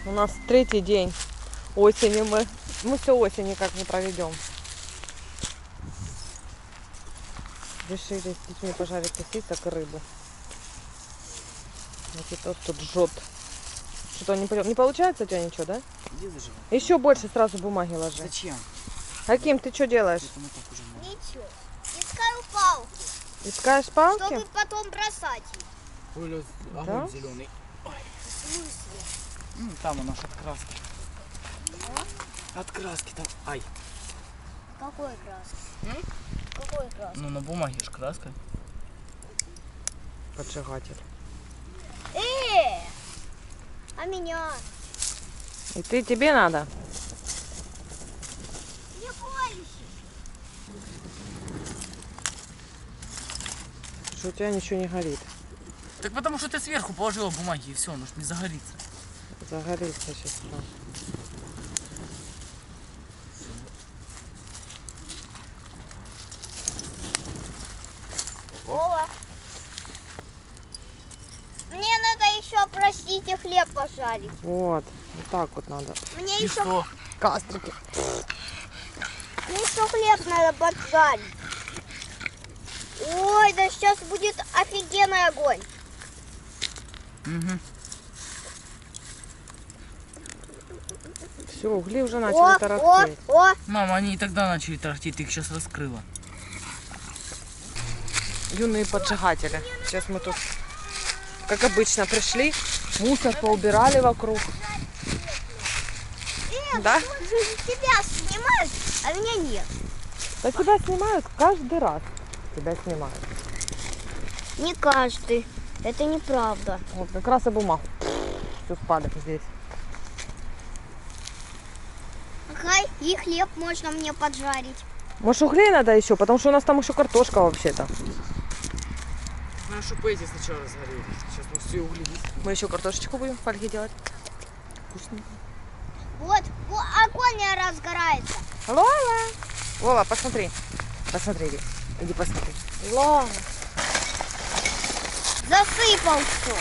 У нас третий день осени. Мы всю осень никак не проведем. Решили с детьми пожарить сосисок и рыбу. Никитос тут жжет. Что-то не получается у тебя ничего, да? Иди зажигай. Еще больше сразу бумаги ложи. Зачем? Аким, ты что делаешь? Ничего. Искаю палку. Искаешь палки? Чтобы потом бросать их. Ой, огонь Да? зеленый. В смысле? Там у нас от краски. От краски там. Ай. Какой краски? Какой краски? Ну на бумаге ж краска. Поджигатель. А меня? И тебе надо? Не бойся. Что у тебя ничего не горит. Так потому что ты сверху положила бумаги и все, оно ж не загорится. Загорится сейчас. Вова. Мне надо еще, простите, хлеб пожарить. Вот так вот надо. Мне И еще, что? Кастрики. мне еще хлеб надо поджарить. Ой, да сейчас будет офигенный огонь. Угу. Все, угли уже начали тарахтеть. о. Мама, они и тогда начали тарахтеть, ты их сейчас раскрыла. Юные поджигатели. Сейчас мы тут, как обычно, пришли, мусор поубирали вокруг. Да? Тебя снимают, а меня нет. Да тебя снимают каждый раз. Тебя снимают. Не каждый. Это неправда. Вот как раз и бумагу. Все спали здесь. Хай, и хлеб можно мне поджарить. Может, углей надо еще, потому что у нас там еще картошка вообще-то. Надо, чтобы эти сначала разгорели. Сейчас мы все угли. Мы еще картошечку будем в фольге делать. Вкусненько. Вот, огонь разгорается. Лола! Вова, посмотри. Посмотри, иди посмотри. Ладно. Засыпал все.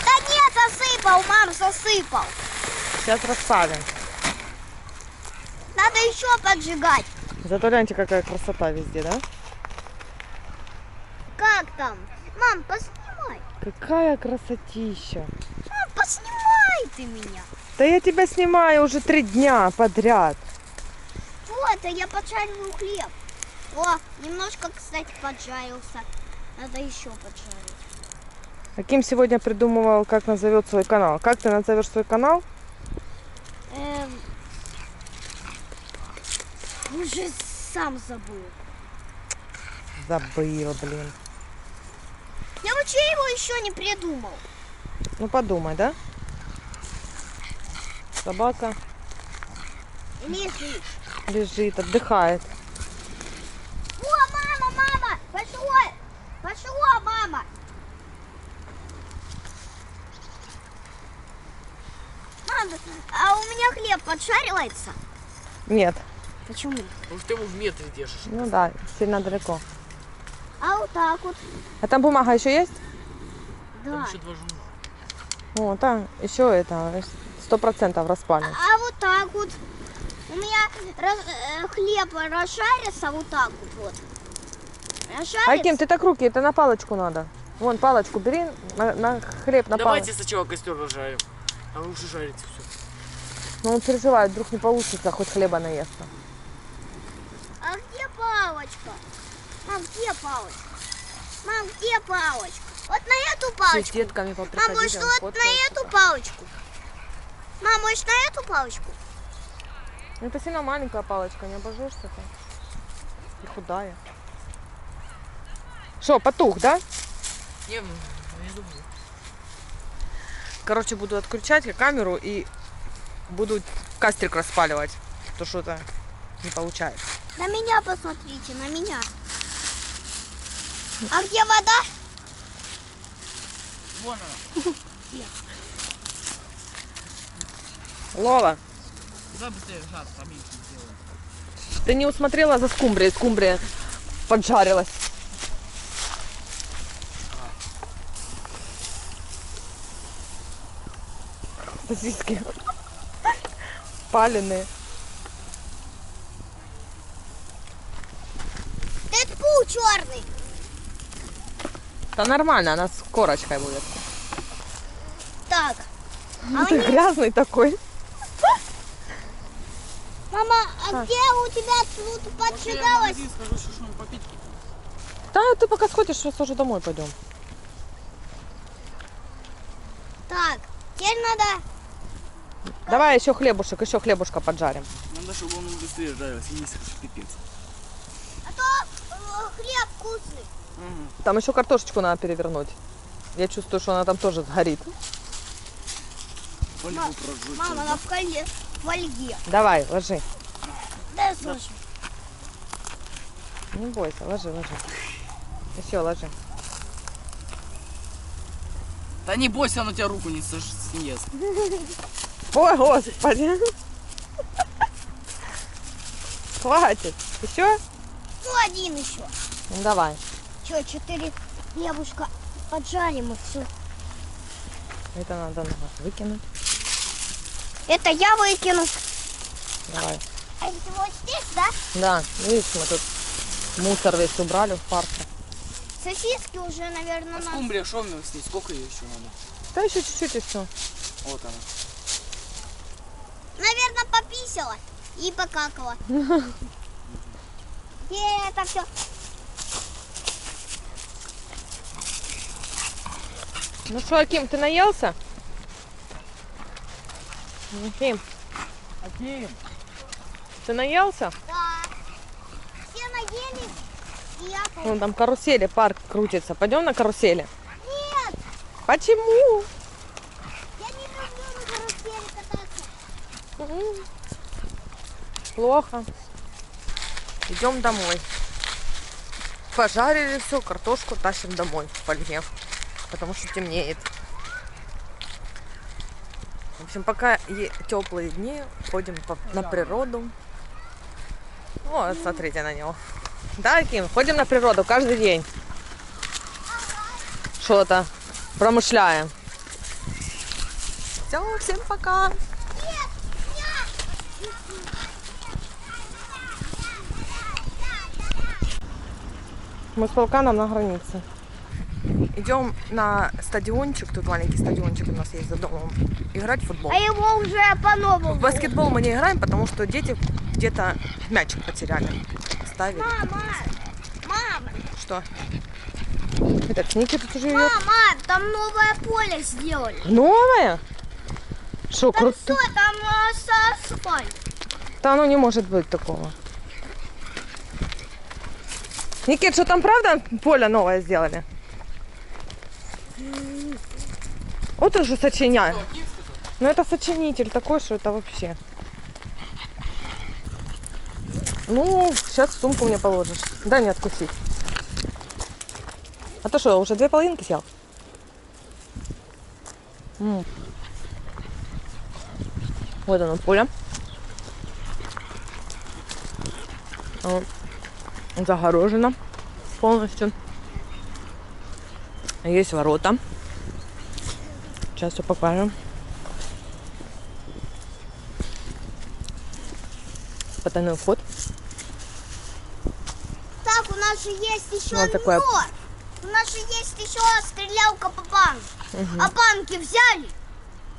Да нет, засыпал, мам, засыпал. Сейчас рассадим. Надо еще поджигать. Зато гляньте, какая красота везде, да? Как там? Мам, поснимай. Какая красотища. Мам, поснимай ты меня. Да я тебя снимаю уже 3 дня подряд. Вот, а я поджариваю хлеб. О, немножко, кстати, поджарился. Надо еще поджарить. Аким сегодня придумывал, как назовет свой канал. Как ты назовешь свой канал? Уже сам забыл. Забыл, блин. Я вообще его еще не придумал. Ну подумай, да? Собака Лежит. лежит, отдыхает. О, мама, пошло, мама. Мама, а у меня хлеб поджаривается? Нет. Почему? Потому что ты его в метре держишь. Ну да, сильно далеко. А вот так вот. А там бумага еще есть? Там Да. еще 2 жука. О, там еще это 100% распален. А вот так вот. У меня хлеб разжарится вот так вот. Разжарится. Аким, ты так руки, это на палочку надо. Вон, палочку бери, на хлеб, на Давайте палочку. сначала костер разжарим. А лучше жарится все. Но он переживает, вдруг не получится, хоть хлеба наесться. А где палочка? Мам, где палочка? Мам, где палочка? Вот на эту Все с палочку. детками Мам, поприходили. может, он вот фоткает. на эту палочку? Мам, может, на эту палочку? Ну, это сильно маленькая палочка, не обожжешься-то. И худая. Что, потух, да? Не думаю. Короче, буду отключать камеру и буду кастрик распаливать. То что-то не получается. На меня посмотрите, на меня. А где вода? Вон она. Лола, Куда быстрее жар поменьше сделаем. ты не усмотрела за скумбрией? Скумбрия поджарилась. сосиски. Паленые. Дэдпул черный. Да нормально, она с корочкой будет. Так. Ты грязный такой. Мама, а где у тебя тут поджигалось? Скажу, что что попить. Да, ты пока сходишь, сейчас уже домой пойдем. Так, теперь надо... Давай еще хлебушка поджарим. Надо, чтобы он быстрее жарился. Есть пипец. А то хлеб вкусный. Там еще картошечку надо перевернуть. Я чувствую, что она там тоже сгорит. Фольгу прожжу. Мама, она в фольге. Давай, ложи. Дай слушай. Не бойся, ложи. Еще ложи. Да не бойся, он у тебя руку не съест. Ой, господи. Хватит. Еще? Ну, один еще. Ну, давай. Че, 4 хлебушка поджарим и все. Это надо выкинуть. Это я выкину. Давай. А это вот здесь, да? Да, видишь, мы тут мусор весь убрали в парке. Сосиски уже, наверное, А надо. скумбрия, что мне с ней? Сколько ее еще надо? Да еще чуть-чуть и все. Вот она. Наверное, пописала и покакала. И это все. Ну что, Аким, ты наелся? Аким, Аким! ты наелся? Да. Все наелись, и я Вон там карусели, парк крутится. Пойдем на карусели? Нет, Почему? я не люблю на карусели кататься. Плохо. Идем домой. Пожарили все, картошку тащим домой в фольге, потому что темнеет. В общем, пока теплые дни, ходим на природу. Вот, смотрите на него. Да, Ким, ходим на природу каждый день. Что-то промышляем. Все, всем пока. Мы с Полканом на границе. Идем на стадиончик, тут маленький стадиончик у нас есть за домом, играть в футбол. А его уже по-новому. В баскетбол мы не играем, потому что дети где-то мячик потеряли. Ставили. Мама, Что? Это Ники тут уже идет. мама, там новое поле сделали. Новое? Что, Там круто? что, там асфальт. Да ну не может быть такого. Никит, что там правда поле новое сделали? Вот он же сочиняет. Ну это сочинитель такой, что это вообще. Ну, сейчас в сумку мне положишь. Дай мне откусить. А то что, уже 2 половинки съел? Вот оно поле. Загорожено полностью. Есть ворота. Сейчас все покажем. Потайной вход. Так, у нас же есть еще Вот такое. мёд. У нас же есть еще стрелялка по банку. А банки взяли?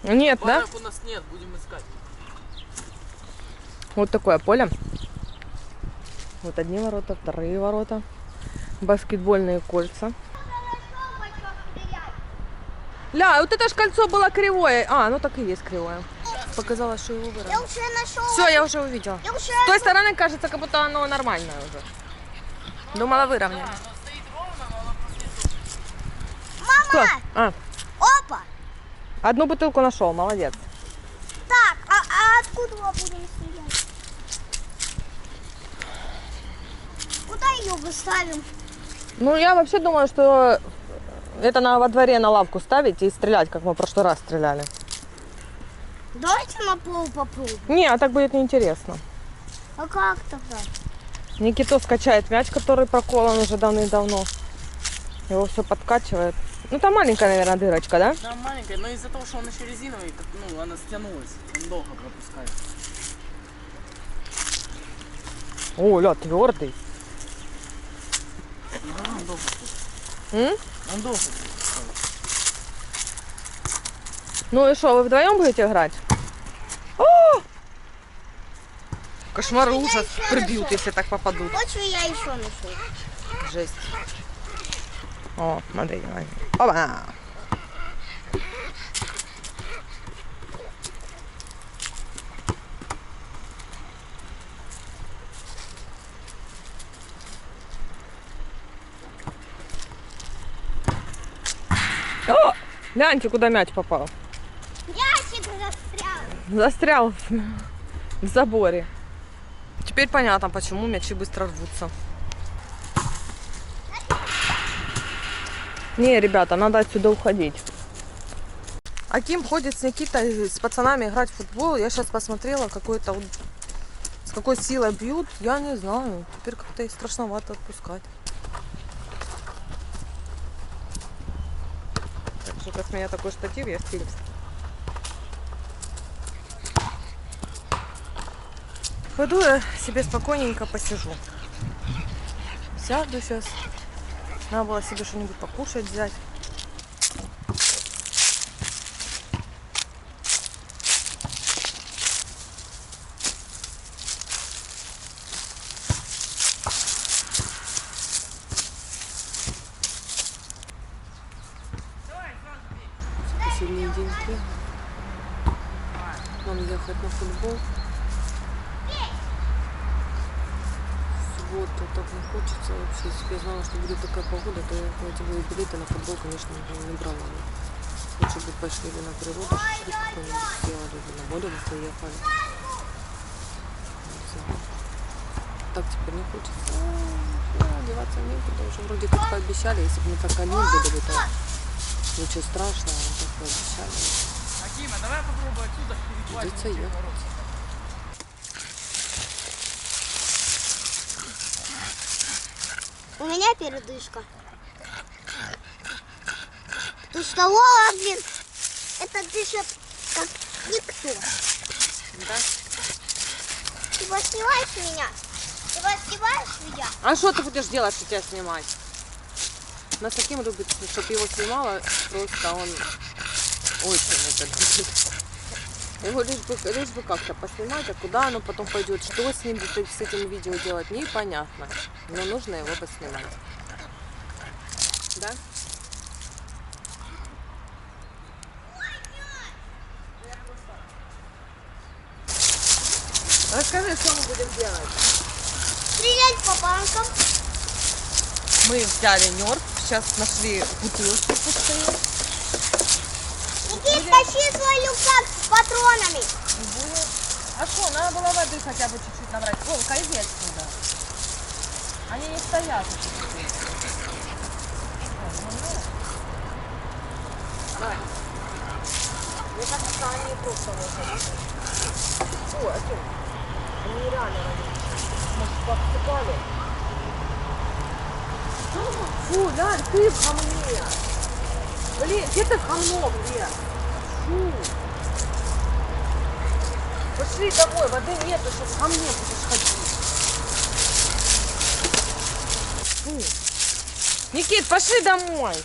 Нет, да? Банок у нас нет, будем искать. Вот такое поле. Вот одни ворота, вторые ворота. Баскетбольные кольца. Ля, вот это ж кольцо было кривое. А, ну так и есть кривое. Показалось, что его Я выровняли. уже нашел. Все, я уже увидела. Я уже... С той стороны кажется, как будто оно нормальное уже. Думала, выровняли. Что? Мама! А, Опа! одну бутылку нашел, молодец. Так, а откуда мы будем стрелять? Куда ее выставим? Ну, я вообще думаю, что это надо во дворе на лавку ставить и стрелять, как мы в прошлый раз стреляли. Давайте на пол попробуем. Не, а так будет неинтересно. А как тогда? Никито скачает мяч, который проколан уже давным-давно. Его все подкачивает Ну там маленькая, наверное, дырочка, да? Да, маленькая, но из-за того, что он еще резиновый, так, ну, она стянулась. Он долго пропускает. О, ля, твердый. Да, он долго пропускает. М? Он долго пропускает. Ну и что, вы вдвоем будете играть? О! Кошмар, ужас. Прибьют, если так попадут. Почву я еще нашел. Жесть. О, смотри, Ваня. Опа! О! Гляньте, куда мяч попал. Ящик застрял. Застрял в заборе. Теперь понятно, почему мячи быстро рвутся. Не, ребята, надо отсюда уходить. Аким ходит с Никитой, с пацанами играть в футбол. Я сейчас посмотрела, какой-то вот, с какой силой бьют. Я не знаю. Теперь как-то и страшновато отпускать. Так что, как с меня такой штатив, я фильм. Пойду я себе спокойненько посижу. Сяду сейчас. Надо было себе что-нибудь покушать взять. Последние деньги. Нам ехать на футбол. Вот, так не хочется вообще. Если бы я знала, что будет такая погода, то я эти билеты на футбол, конечно, не брала. Лучше бы пошли бы на природу, шашлык какой-нибудь сделали, бы на море бы поехали. Так теперь не хочется. Одеваться некуда. Уже вроде как пообещали, если бы мы как они были, то ничего страшного, так пообещали. Акима, давай попробуем отсюда Придется ехать. У меня передышка. Потому что Лола, блин, это дышит как никто. Да? Ты поснимаешь меня? Ты поснимаешь меня? А что ты будешь делать, что тебя снимать? Нас таким любит, чтобы его снимала, просто он очень это любит. Его лишь бы как-то поснимать, а куда оно потом пойдет, что с ним с этим видео делать, непонятно. Но нужно его поснимать. Да? Расскажи, что мы будем делать. Стрелять по банкам. Мы взяли нерв, сейчас нашли бутылочки пустые. Никит, тащи свой рюкзак с патронами. А что, надо было воды хотя бы чуть-чуть набрать. Волка, иди отсюда. Они не стоят. Мне кажется, они просто вот. О, Аким, они реально может, подсыпали. Фу, Ляль, ты в гамне. Блин, где ты в гамно, блин? Фу. Пошли домой, воды нету, сейчас ко мне будешь ходить. Фу. Никит, пошли домой.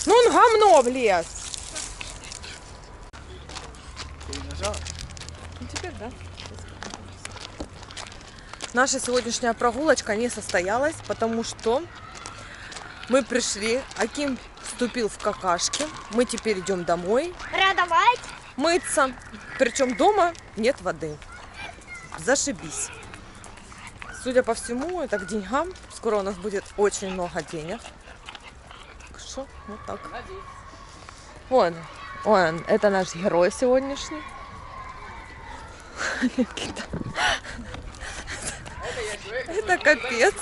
Ну он гамно влез. Ну теперь да. Наша сегодняшняя прогулочка не состоялась, потому что мы пришли, Аким вступил в какашки, мы теперь идем домой. Продавать. Мыться. Причем дома нет воды. Зашибись. Судя по всему, это к деньгам. Скоро у нас будет очень много денег. Так что, вот так. Он, это наш герой сегодняшний. Это капец.